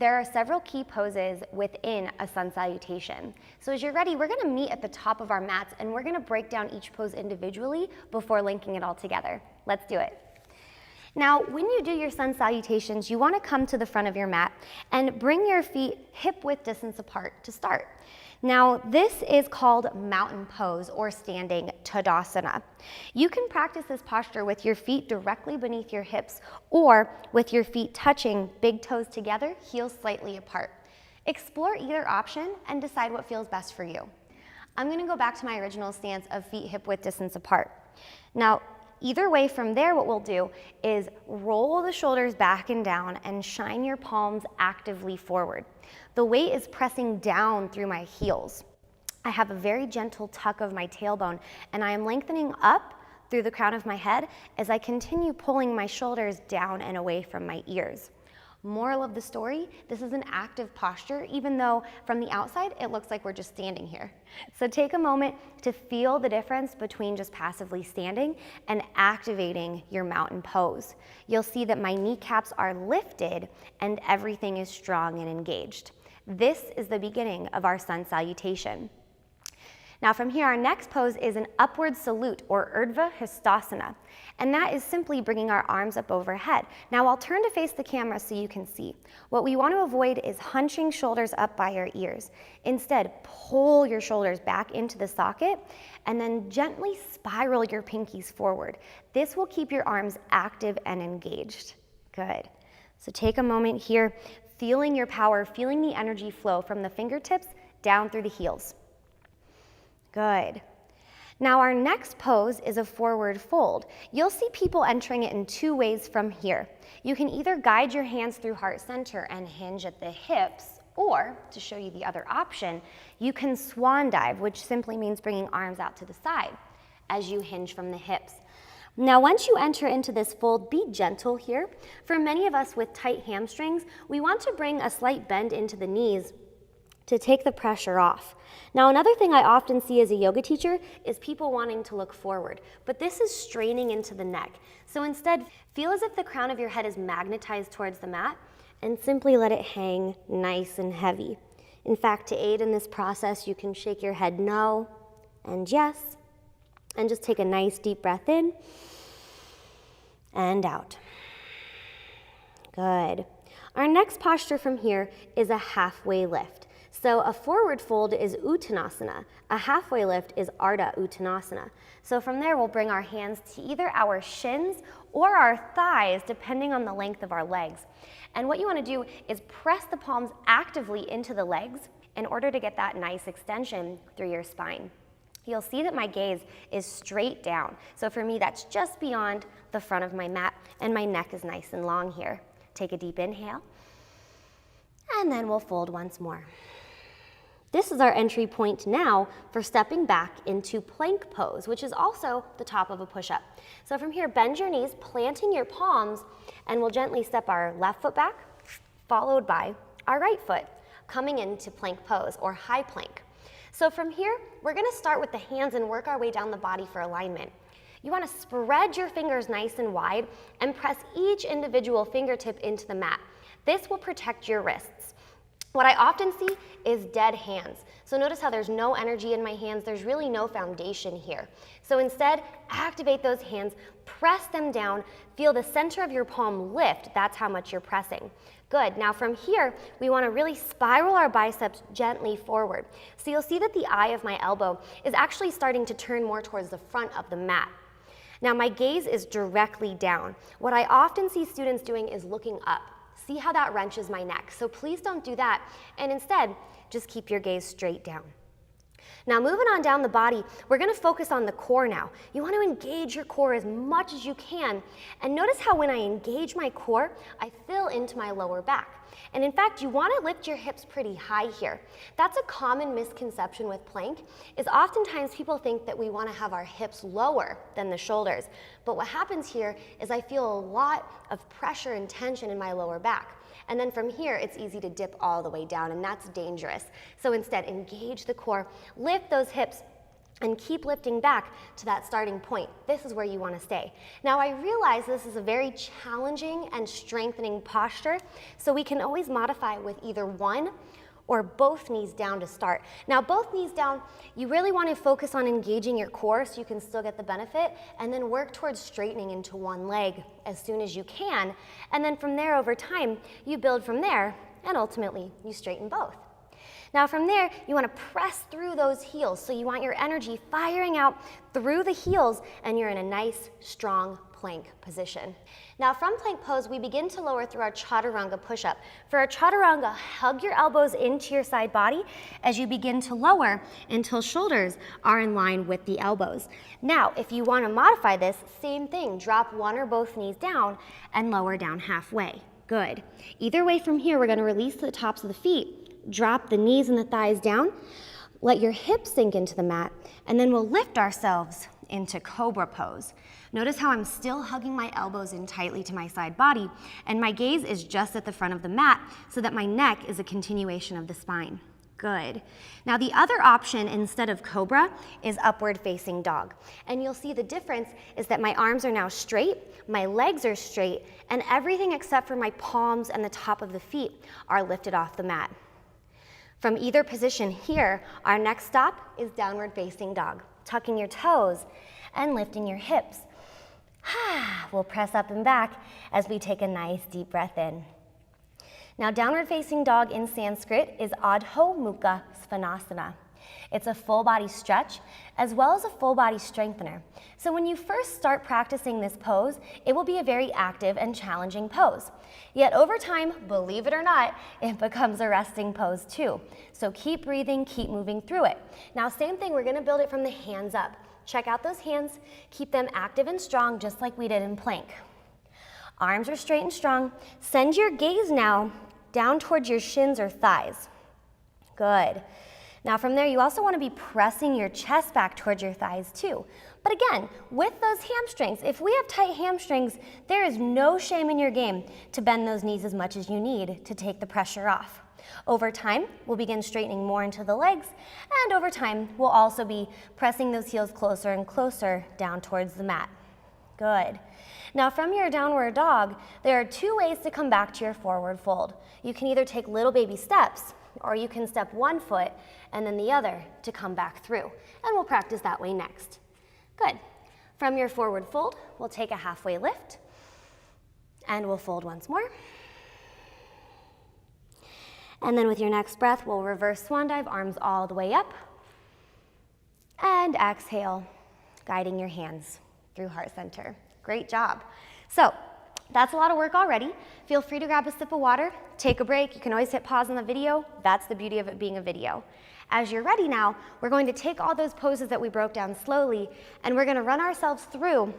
There are several key poses within a sun salutation. So as you're ready, we're gonna meet at the top of our mats and we're gonna break down each pose individually before linking it all together. Let's do it. Now, when you do your sun salutations, you wanna come to the front of your mat and bring your feet hip-width distance apart to start. Now, this is called mountain pose or standing Tadasana. You can practice this posture with your feet directly beneath your hips or with your feet touching big toes together, heels slightly apart. Explore either option and decide what feels best for you. I'm gonna go back to my original stance of feet hip-width distance apart. Now, either way from there, what we'll do is roll the shoulders back and down and shine your palms actively forward. The weight is pressing down through my heels. I have a very gentle tuck of my tailbone and I am lengthening up through the crown of my head as I continue pulling my shoulders down and away from my ears. Moral of the story, this is an active posture, even though from the outside, it looks like we're just standing here. So take a moment to feel the difference between just passively standing and activating your mountain pose. You'll see that my kneecaps are lifted and everything is strong and engaged. This is the beginning of our sun salutation. Now from here, our next pose is an upward salute or Urdhva Hastasana. And that is simply bringing our arms up overhead. Now I'll turn to face the camera so you can see. What we want to avoid is hunching shoulders up by your ears. Instead, pull your shoulders back into the socket and then gently spiral your pinkies forward. This will keep your arms active and engaged. Good. So take a moment here, feeling your power, feeling the energy flow from the fingertips down through the heels. Good. Now our next pose is a forward fold. You'll see people entering it in two ways from here. You can either guide your hands through heart center and hinge at the hips, or to show you the other option, you can swan dive, which simply means bringing arms out to the side as you hinge from the hips. Now once you enter into this fold, be gentle here. For many of us with tight hamstrings, we want to bring a slight bend into the knees to take the pressure off. Now another thing I often see as a yoga teacher is people wanting to look forward, but this is straining into the neck. So instead, feel as if the crown of your head is magnetized towards the mat and simply let it hang nice and heavy. In fact, to aid in this process, you can shake your head no and yes, and just take a nice deep breath in and out. Good. Our next posture from here is a halfway lift. So a forward fold is Uttanasana. A halfway lift is Ardha Uttanasana. So from there, we'll bring our hands to either our shins or our thighs, depending on the length of our legs. And what you want to do is press the palms actively into the legs in order to get that nice extension through your spine. You'll see that my gaze is straight down. So for me, that's just beyond the front of my mat, and my neck is nice and long here. Take a deep inhale, and then we'll fold once more. This is our entry point now for stepping back into plank pose, which is also the top of a push-up. So from here, bend your knees, planting your palms, and we'll gently step our left foot back, followed by our right foot, coming into plank pose or high plank. So from here, we're gonna start with the hands and work our way down the body for alignment. You wanna spread your fingers nice and wide and press each individual fingertip into the mat. This will protect your wrists. What I often see is dead hands. So notice how there's no energy in my hands, there's really no foundation here. So instead, activate those hands, press them down, feel the center of your palm lift, that's how much you're pressing. Good, now from here, we wanna really spiral our biceps gently forward. So you'll see that the eye of my elbow is actually starting to turn more towards the front of the mat. Now my gaze is directly down. What I often see students doing is looking up. See how that wrenches my neck. So please don't do that. And instead, just keep your gaze straight down. Now moving on down the body, we're gonna focus on the core now. You want to engage your core as much as you can. And notice how when I engage my core, I fill into my lower back. And in fact, you want to lift your hips pretty high here. That's a common misconception with plank, is oftentimes people think that we want to have our hips lower than the shoulders. But what happens here is I feel a lot of pressure and tension in my lower back. And then from here, it's easy to dip all the way down, and that's dangerous. So instead, engage the core, lift those hips and keep lifting back to that starting point. This is where you want to stay. Now, I realize this is a very challenging and strengthening posture, so we can always modify with either one or both knees down to start. Now, both knees down, you really want to focus on engaging your core so you can still get the benefit, and then work towards straightening into one leg as soon as you can. And then from there, over time, you build from there, and ultimately, you straighten both. Now from there, you want to press through those heels. So you want your energy firing out through the heels, and you're in a nice, strong plank position. Now from plank pose, we begin to lower through our chaturanga push-up. For our chaturanga, hug your elbows into your side body as you begin to lower until shoulders are in line with the elbows. Now, if you want to modify this, same thing. Drop one or both knees down and lower down halfway. Good. Either way from here, we're going to release the tops of the feet, drop the knees and the thighs down, let your hips sink into the mat, and then we'll lift ourselves into cobra pose. Notice how I'm still hugging my elbows in tightly to my side body, and my gaze is just at the front of the mat so that my neck is a continuation of the spine. Good. Now the other option instead of cobra is upward facing dog. And you'll see the difference is that my arms are now straight, my legs are straight, and everything except for my palms and the top of the feet are lifted off the mat. From either position here, our next stop is downward facing dog. Tucking your toes and lifting your hips. We'll press up and back as we take a nice deep breath in. Now, downward facing dog in Sanskrit is Adho Mukha Svanasana. It's a full body stretch as well as a full body strengthener. So when you first start practicing this pose, it will be a very active and challenging pose. Yet over time, believe it or not, it becomes a resting pose too. So keep breathing, keep moving through it. Now, same thing, we're gonna build it from the hands up. Check out those hands, keep them active and strong just like we did in plank. Arms are straight and strong. Send your gaze now down towards your shins or thighs. Good. Now from there, you also want to be pressing your chest back towards your thighs too. But again, with those hamstrings, if we have tight hamstrings, there is no shame in your game to bend those knees as much as you need to take the pressure off. Over time, we'll begin straightening more into the legs, and over time, we'll also be pressing those heels closer and closer down towards the mat. Good. Now from your downward dog, there are two ways to come back to your forward fold. You can either take little baby steps, or you can step one foot and then the other to come back through. And we'll practice that way next. Good. From your forward fold, we'll take a halfway lift, and we'll fold once more. And then with your next breath, we'll reverse swan dive, arms all the way up. And exhale, guiding your hands through heart center. Great job. So that's a lot of work already. Feel free to grab a sip of water, take a break. You can always hit pause on the video. That's the beauty of it being a video. As you're ready now, we're going to take all those poses that we broke down slowly, and we're gonna run ourselves through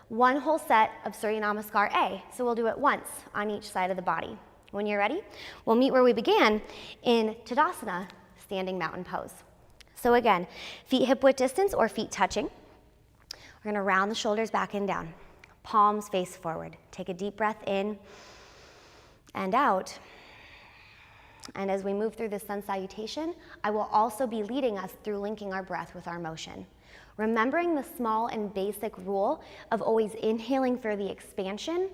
one whole set of Surya Namaskar A. So we'll do it once on each side of the body. When you're ready, we'll meet where we began in Tadasana, standing mountain pose. So again, feet hip width distance or feet touching. We're gonna round the shoulders back and down. Palms face forward. Take a deep breath in and out. And as we move through this sun salutation, I will also be leading us through linking our breath with our motion. Remembering the small and basic rule of always inhaling for the expansion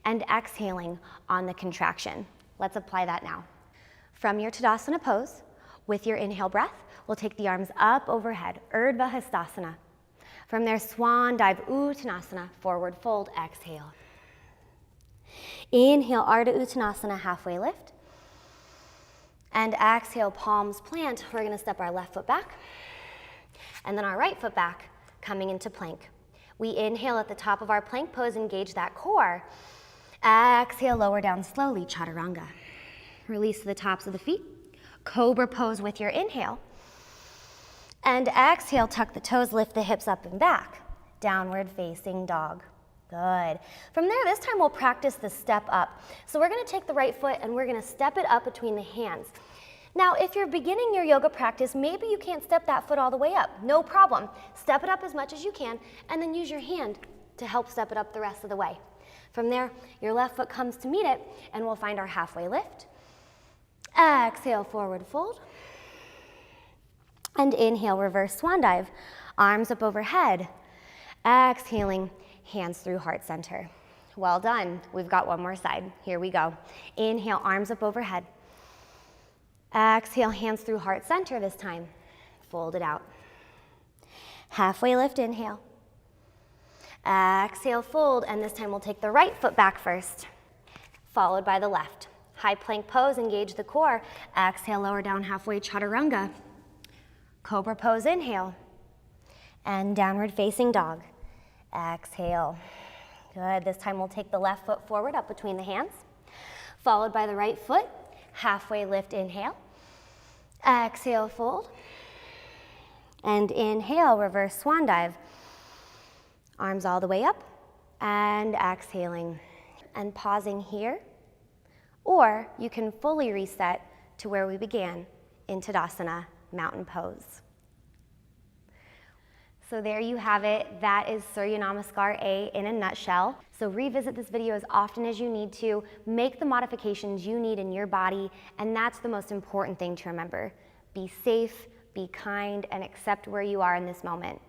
and exhaling on the contraction. Let's apply that now. From your Tadasana pose, with your inhale breath, we'll take the arms up overhead, Urdhva Hastasana. From there, swan dive, Uttanasana, forward fold, exhale. Inhale, Ardha Uttanasana, halfway lift. And exhale, palms plant. We're gonna step our left foot back, and then our right foot back, coming into plank. We inhale at the top of our plank pose, engage that core. Exhale, lower down slowly, chaturanga. Release to the tops of the feet. Cobra pose with your inhale. And exhale, tuck the toes, lift the hips up and back. Downward facing dog. Good. From there, this time we'll practice the step up. So we're gonna take the right foot and we're gonna step it up between the hands. Now, if you're beginning your yoga practice, maybe you can't step that foot all the way up. No problem. Step it up as much as you can, and then use your hand to help step it up the rest of the way. From there, your left foot comes to meet it, and we'll find our halfway lift. Exhale, forward fold. And inhale, reverse swan dive. Arms up overhead. Exhaling, hands through heart center. Well done. We've got one more side. Here we go. Inhale, arms up overhead. Exhale, hands through heart center this time. Fold it out. Halfway lift, inhale. Exhale, fold, and this time we'll take the right foot back first, followed by the left. High plank pose, engage the core. Exhale, lower down halfway, chaturanga. Cobra pose, inhale. And downward facing dog. Exhale. Good, this time we'll take the left foot forward up between the hands, followed by the right foot. Halfway lift, inhale. Exhale, fold. And inhale, reverse swan dive. Arms all the way up, and exhaling. And pausing here, or you can fully reset to where we began in Tadasana, mountain pose. So there you have it. That is Surya Namaskar A in a nutshell. So revisit this video as often as you need to, make the modifications you need in your body, and that's the most important thing to remember. Be safe, be kind, and accept where you are in this moment.